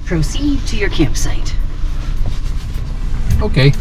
Proceed to your campsite. Okay.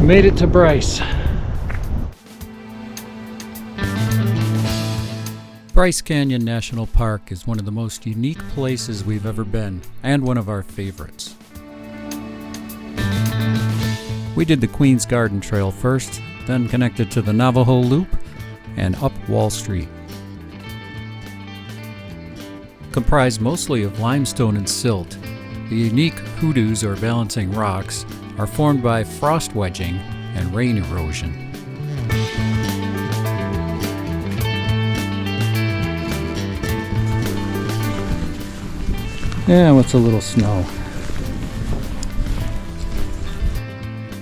Made it to Bryce. Bryce Canyon National Park is one of the most unique places we've ever been, and one of our favorites. We did the Queen's Garden Trail first, then connected to the Navajo Loop and up Wall Street. Comprised mostly of limestone and silt, the unique hoodoos or balancing rocks are formed by frost wedging and rain erosion. Yeah, what's a little snow?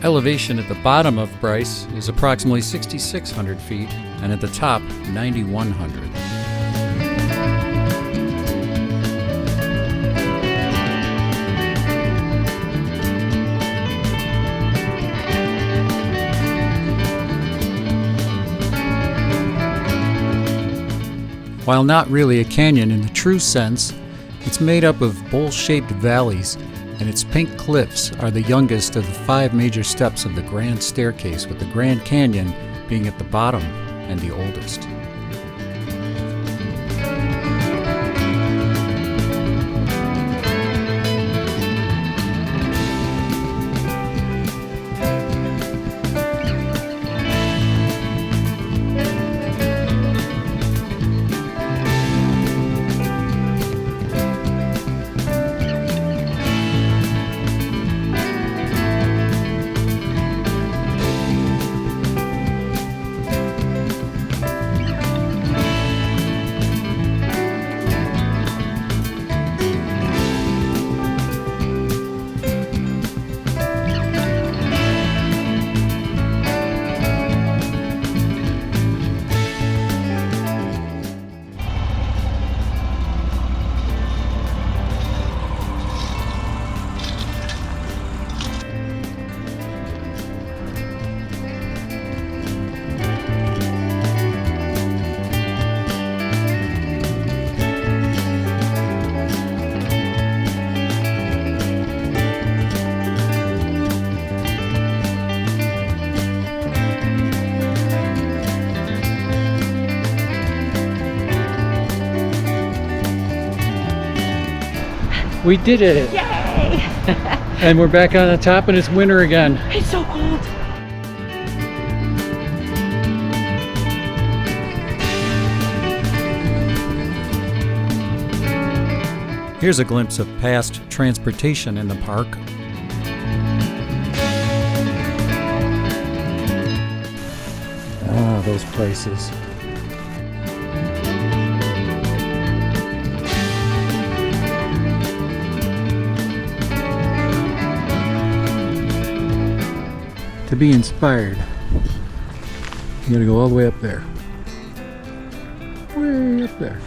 Elevation at the bottom of Bryce is approximately 6,600 feet, and at the top, 9,100. While not really a canyon in the true sense, it's made up of bowl-shaped valleys, and its pink cliffs are the youngest of the 5 major steps of the Grand Staircase, with the Grand Canyon being at the bottom and the oldest. We did it! Yay! And we're back on the top and it's winter again. It's so cold. Here's a glimpse of past transportation in the park. Ah, those places. To be inspired, you gotta go all the way up there. Way up there.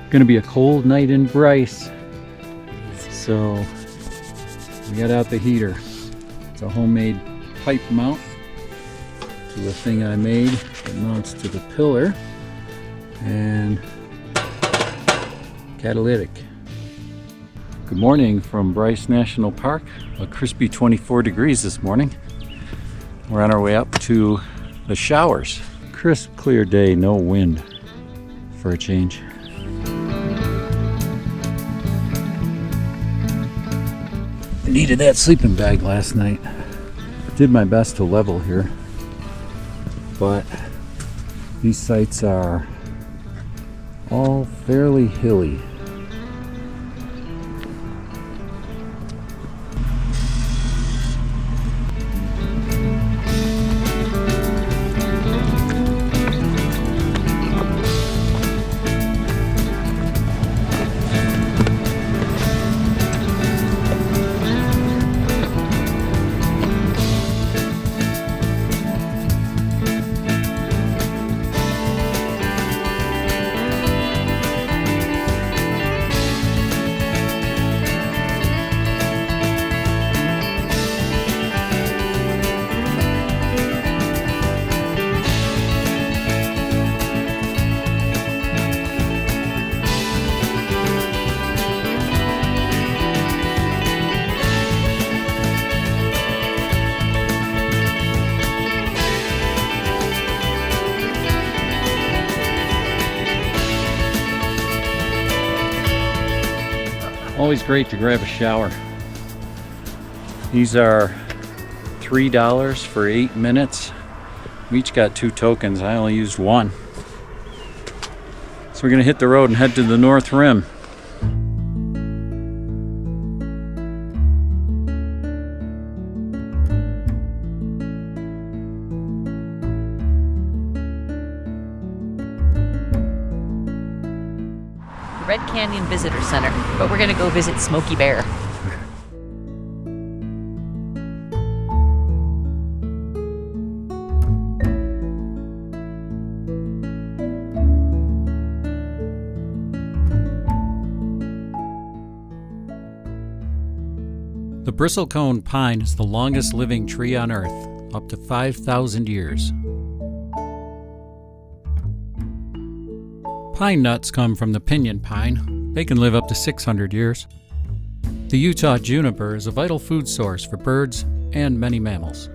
Gonna be a cold night in Bryce, so we got out the heater. It's a homemade pipe mount to the thing I made that mounts to the pillar, and catalytic. Good morning from Bryce National Park. A crispy 24 degrees this morning. We're on our way up to the showers. Crisp, clear day, no wind for a change. I needed that sleeping bag last night. Did my best to level here, but these sites are all fairly hilly. Always great to grab a shower. These are $3 for 8 minutes. We each got 2 tokens. I only used 1. So we're gonna hit the road and head to the North Rim. Red Canyon Visitor Center, but we're gonna go visit Smokey Bear. The bristlecone pine is the longest living tree on Earth, up to 5,000 years. Pine nuts come from the pinyon pine. They can live up to 600 years. The Utah juniper is a vital food source for birds and many mammals.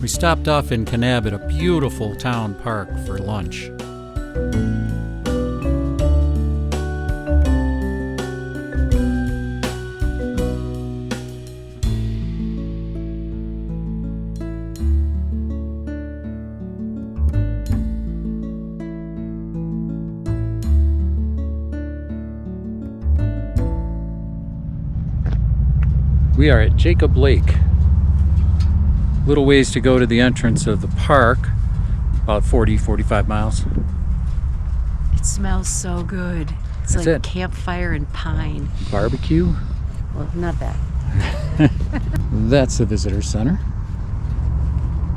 We stopped off in Kanab at a beautiful town park for lunch. We are at Jacob Lake. Little ways to go to the entrance of the park, about 40-45 miles. It smells so good. It's That's like it. campfire and pine. Barbecue. Well, not that. That's the visitor center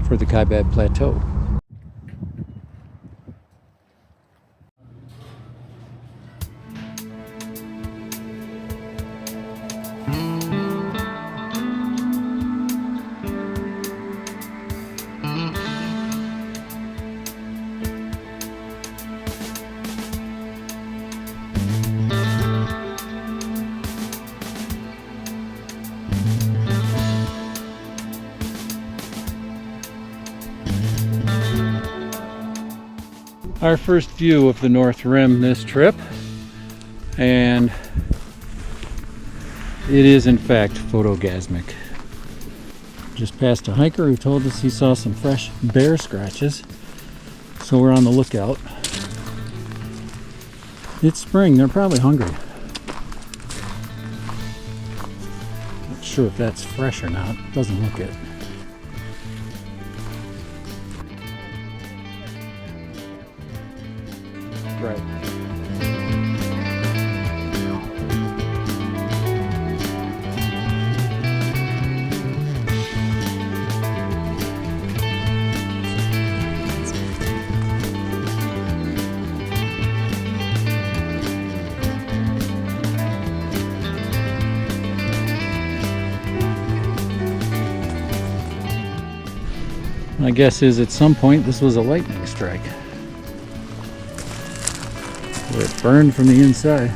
for the Kaibab Plateau. Our first view of the North Rim this trip, and it is in fact photogasmic. Just passed a hiker who told us he saw some fresh bear scratches, so we're on the lookout. It's spring, they're probably hungry. Not sure if that's fresh or not, doesn't look it. Right. My guess is at some point this was a lightning strike, where it burned from the inside.